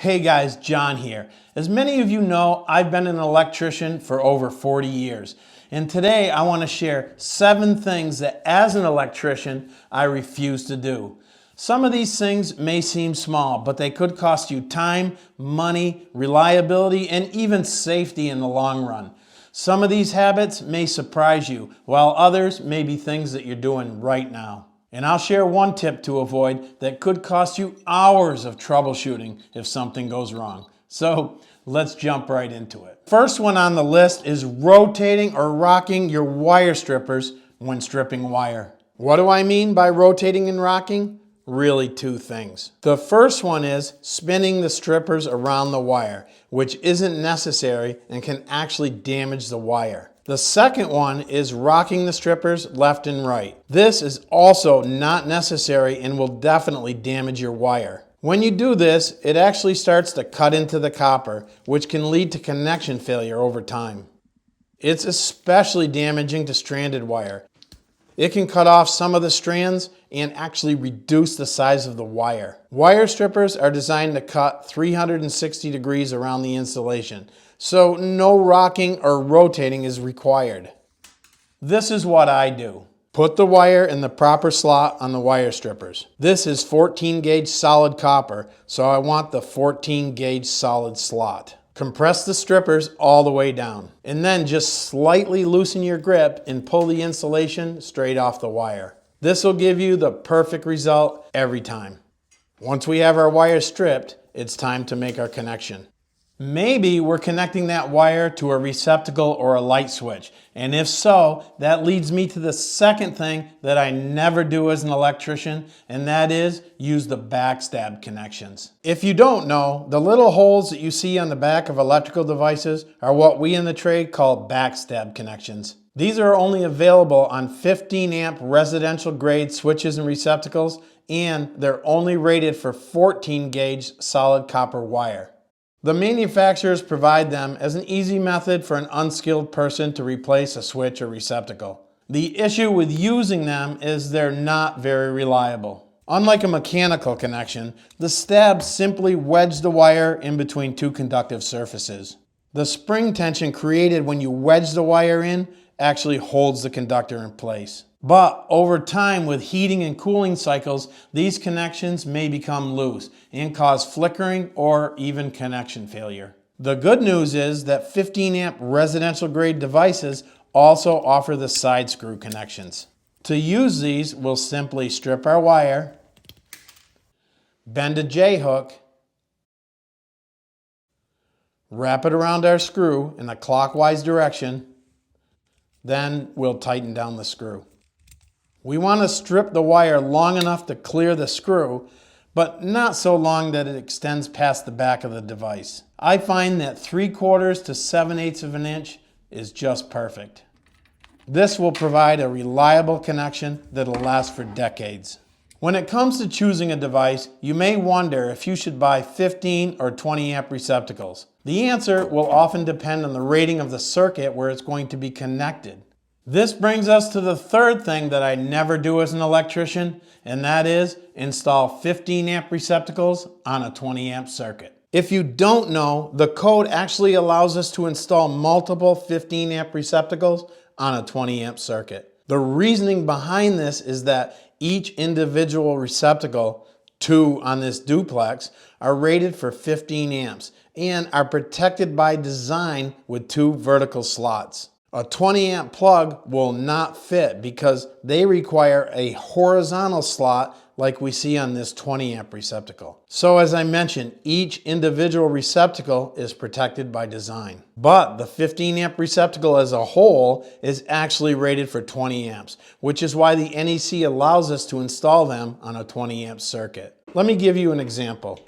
Hey guys, John here. As many of you know, I've been an electrician for over 40 years. And today I want to share 7 things that as an electrician, I refuse to do. Some of these things may seem small, but they could cost you time, money, reliability, and even safety in the long run. Some of these habits may surprise you, while others may be things that you're doing right now. And I'll share one tip to avoid that could cost you hours of troubleshooting if something goes wrong. So let's jump right into it. First one on the list is rotating or rocking your wire strippers when stripping wire. What do I mean by rotating and rocking? Really 2 things. The first one is spinning the strippers around the wire, which isn't necessary and can actually damage the wire. The second one is rocking the strippers left and right. This is also not necessary and will definitely damage your wire. When you do this, it actually starts to cut into the copper, which can lead to connection failure over time. It's especially damaging to stranded wire. It can cut off some of the strands and actually reduce the size of the wire. Wire strippers are designed to cut 360 degrees around the installation, so no rocking or rotating is required. This is what I do. Put the wire in the proper slot on the wire strippers. This is 14 gauge solid copper, so I want the 14 gauge solid slot. Compress the strippers all the way down, and then just slightly loosen your grip and pull the insulation straight off the wire. This will give you the perfect result every time. Once we have our wire stripped, it's time to make our connection. Maybe we're connecting that wire to a receptacle or a light switch, and if so, that leads me to the second thing that I never do as an electrician, and that is use the backstab connections. If you don't know, the little holes that you see on the back of electrical devices are what we in the trade call backstab connections. These are only available on 15 amp residential grade switches and receptacles, and they're only rated for 14 gauge solid copper wire. The manufacturers provide them as an easy method for an unskilled person to replace a switch or receptacle. The issue with using them is they're not very reliable. Unlike a mechanical connection, the stabs simply wedge the wire in between 2 conductive surfaces. The spring tension created when you wedge the wire in actually holds the conductor in place. But over time, with heating and cooling cycles, these connections may become loose and cause flickering or even connection failure. The good news is that 15 amp residential grade devices also offer the side screw connections. To use these, we'll simply strip our wire, bend a J-hook, wrap it around our screw in a clockwise direction, then we'll tighten down the screw. We want to strip the wire long enough to clear the screw, but not so long that it extends past the back of the device. I find that 3/4 to 7/8 of an inch is just perfect. This will provide a reliable connection that'll last for decades. When it comes to choosing a device, you may wonder if you should buy 15 or 20 amp receptacles. The answer will often depend on the rating of the circuit where it's going to be connected. This brings us to the third thing that I never do as an electrician, and that is install 15 amp receptacles on a 20 amp circuit. If you don't know, the code actually allows us to install multiple 15 amp receptacles on a 20 amp circuit. The reasoning behind this is that each individual receptacle, 2 on this duplex, are rated for 15 amps and are protected by design with 2 vertical slots. A 20 amp plug will not fit because they require a horizontal slot like we see on this 20 amp receptacle. So as I mentioned, each individual receptacle is protected by design. But the 15 amp receptacle as a whole is actually rated for 20 amps, which is why the NEC allows us to install them on a 20 amp circuit. Let me give you an example.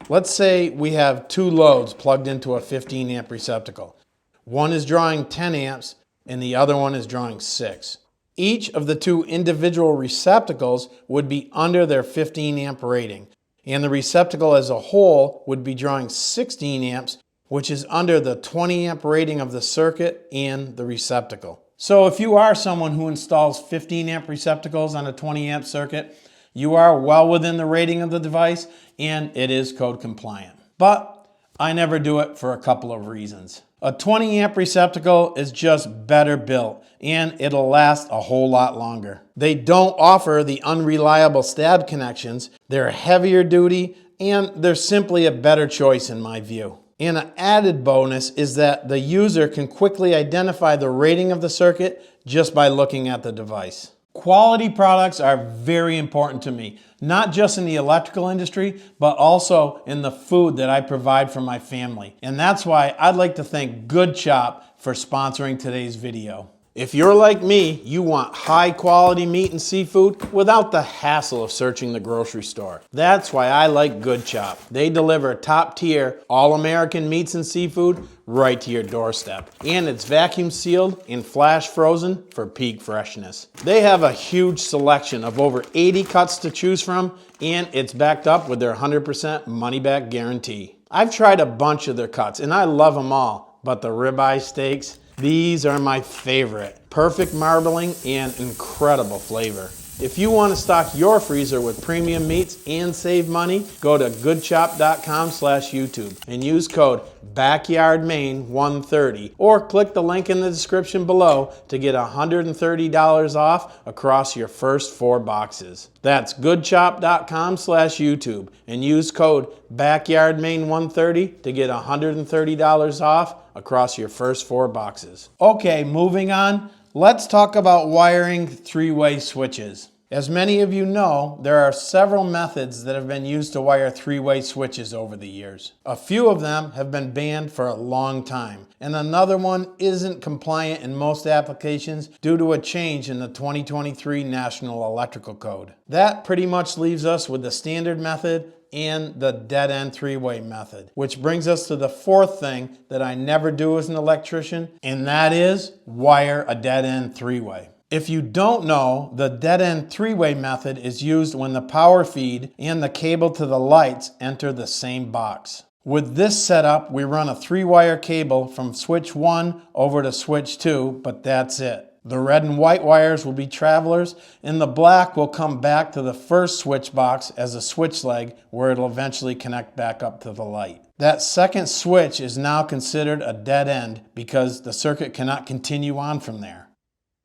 Let's say we have 2 loads plugged into a 15 amp receptacle. One is drawing 10 amps and the other one is drawing 6. Each of the 2 individual receptacles would be under their 15 amp rating, and the receptacle as a whole would be drawing 16 amps, which is under the 20 amp rating of the circuit and the receptacle. So if you are someone who installs 15 amp receptacles on a 20 amp circuit, you are well within the rating of the device and it is code compliant. But I never do it for a couple of reasons. A 20 amp receptacle is just better built and it'll last a whole lot longer. They don't offer the unreliable stab connections, they're heavier duty, and they're simply a better choice in my view. And an added bonus is that the user can quickly identify the rating of the circuit just by looking at the device. Quality products are very important to me, not just in the electrical industry, but also in the food that I provide for my family. And that's why I'd like to thank Good Chop for sponsoring today's video. If you're like me, you want high quality meat and seafood without the hassle of searching the grocery store. That's why I like Good Chop. They deliver top tier, all-American meats and seafood right to your doorstep. And it's vacuum sealed and flash frozen for peak freshness. They have a huge selection of over 80 cuts to choose from, and it's backed up with their 100% money back guarantee. I've tried a bunch of their cuts and I love them all, but the ribeye steaks, these are my favorite. Perfect marbling and incredible flavor. If you want to stock your freezer with premium meats and save money, go to goodchop.com/YouTube and use code BackyardMaine130 or click the link in the description below to get $130 off across your first 4 boxes. That's goodchop.com/YouTube and use code BackyardMaine130 to get $130 off across your first 4 boxes. Okay, moving on. Let's talk about wiring 3-way switches. As many of you know, there are several methods that have been used to wire 3-way switches over the years. A few of them have been banned for a long time, and another one isn't compliant in most applications due to a change in the 2023 National Electrical Code. That pretty much leaves us with the standard method and the dead-end 3-way method, which brings us to the 4th thing that I never do as an electrician, and that is wire a dead-end 3-way. If you don't know, the dead-end 3-way method is used when the power feed and the cable to the lights enter the same box. With this setup, we run a 3-wire cable from switch 1 over to switch 2, but that's it. The red and white wires will be travelers, and the black will come back to the first switch box as a switch leg where it'll eventually connect back up to the light. That second switch is now considered a dead end because the circuit cannot continue on from there.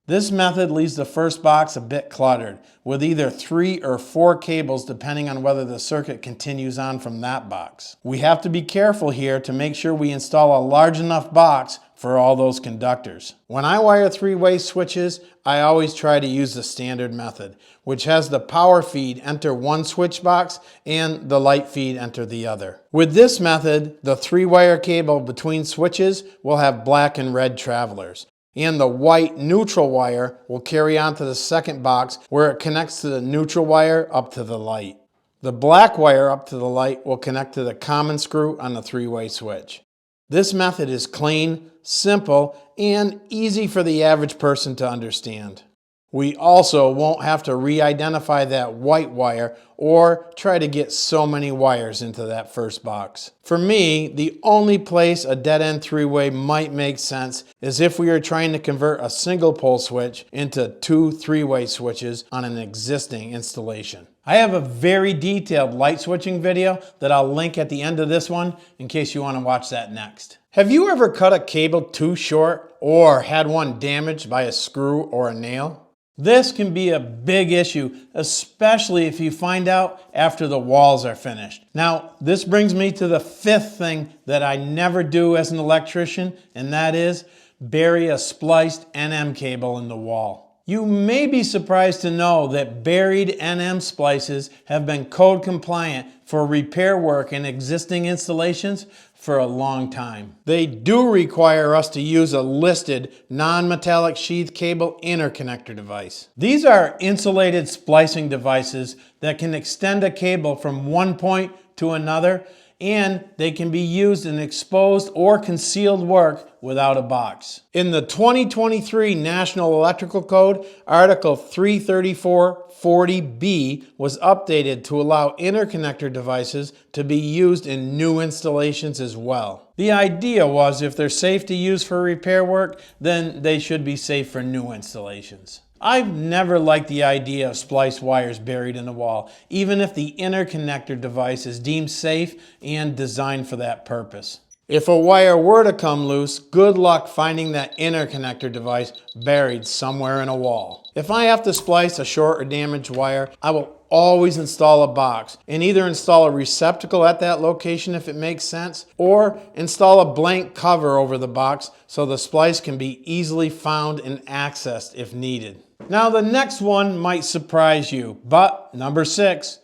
This method leaves the first box a bit cluttered, with either 3 or 4 cables depending on whether the circuit continues on from that box. We have to be careful here to make sure we install a large enough box for all those conductors. When I wire 3-way switches, I always try to use the standard method, which has the power feed enter one switch box and the light feed enter the other. With this method, the 3-wire cable between switches will have black and red travelers, and the white neutral wire will carry on to the second box where it connects to the neutral wire up to the light. The black wire up to the light will connect to the common screw on the 3-way switch. This method is clean, simple, and easy for the average person to understand. We also won't have to re-identify that white wire or try to get so many wires into that first box. For me, the only place a dead-end 3-way might make sense is if we are trying to convert a single pole switch into 2 3-way switches on an existing installation. I have a very detailed light switching video that I'll link at the end of this one in case you want to watch that next. Have you ever cut a cable too short or had one damaged by a screw or a nail? This can be a big issue, especially if you find out after the walls are finished. Now, this brings me to the 5th thing that I never do as an electrician, and that is bury a spliced NM cable in the wall. You may be surprised to know that buried NM splices have been code compliant for repair work in existing installations for a long time. They do require us to use a listed non-metallic sheath cable interconnector device. These are insulated splicing devices that can extend a cable from one point to another, and they can be used in exposed or concealed work without a box. In the 2023 National Electrical Code, Article 33440B was updated to allow interconnector devices to be used in new installations as well. The idea was if they're safe to use for repair work, then they should be safe for new installations. I've never liked the idea of spliced wires buried in the wall, even if the interconnector device is deemed safe and designed for that purpose. If a wire were to come loose, good luck finding that interconnector device buried somewhere in a wall. If I have to splice a short or damaged wire, I will always install a box and either install a receptacle at that location if it makes sense, or install a blank cover over the box so the splice can be easily found and accessed if needed. Now the next one might surprise you, but number 6,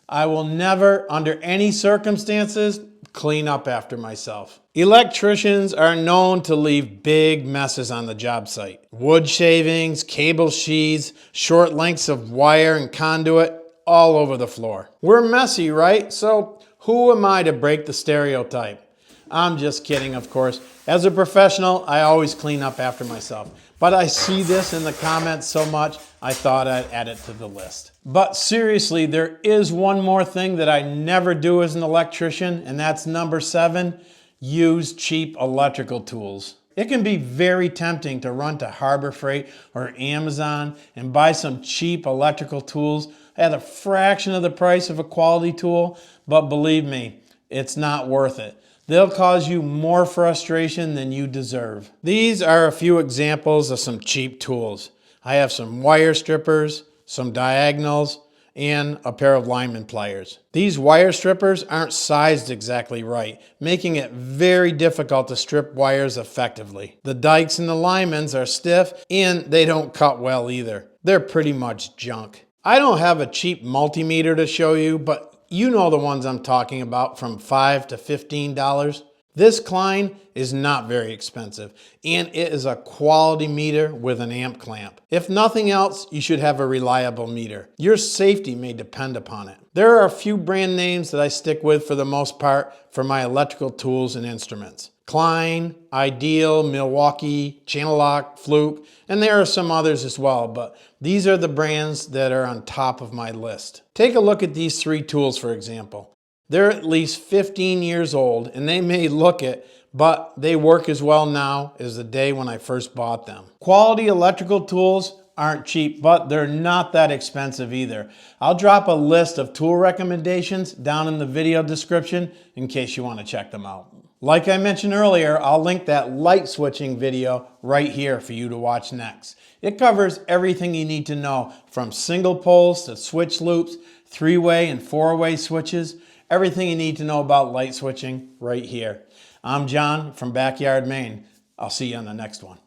I will never, under any circumstances, clean up after myself. Electricians are known to leave big messes on the job site. Wood shavings, cable sheaths, short lengths of wire and conduit, all over the floor. We're messy, right? So who am I to break the stereotype? I'm just kidding, of course. As a professional, I always clean up after myself. But I see this in the comments so much, I thought I'd add it to the list. But seriously, there is one more thing that I never do as an electrician, and that's number 7, use cheap electrical tools. It can be very tempting to run to Harbor Freight or Amazon and buy some cheap electrical tools at a fraction of the price of a quality tool, but believe me, it's not worth it. They'll cause you more frustration than you deserve. These are a few examples of some cheap tools. I have some wire strippers, some diagonals, and a pair of lineman pliers. These wire strippers aren't sized exactly right, making it very difficult to strip wires effectively. The dikes and the linemans are stiff, and they don't cut well either. They're pretty much junk. I don't have a cheap multimeter to show you, but you know the ones I'm talking about, from $5 to $15. This Klein is not very expensive, and it is a quality meter with an amp clamp. If nothing else, you should have a reliable meter. Your safety may depend upon it. There are a few brand names that I stick with for the most part for my electrical tools and instruments. Klein, Ideal, Milwaukee, Channel Lock, Fluke, and there are some others as well, but these are the brands that are on top of my list. Take a look at these 3 tools, for example. They're at least 15 years old, and they may look it, but they work as well now as the day when I first bought them. Quality electrical tools aren't cheap, but they're not that expensive either. I'll drop a list of tool recommendations down in the video description in case you want to check them out. Like I mentioned earlier, I'll link that light switching video right here for you to watch next. It covers everything you need to know, from single poles to switch loops, 3-way and 4-way switches, everything you need to know about light switching right here. I'm John from Backyard, Maine. I'll see you on the next one.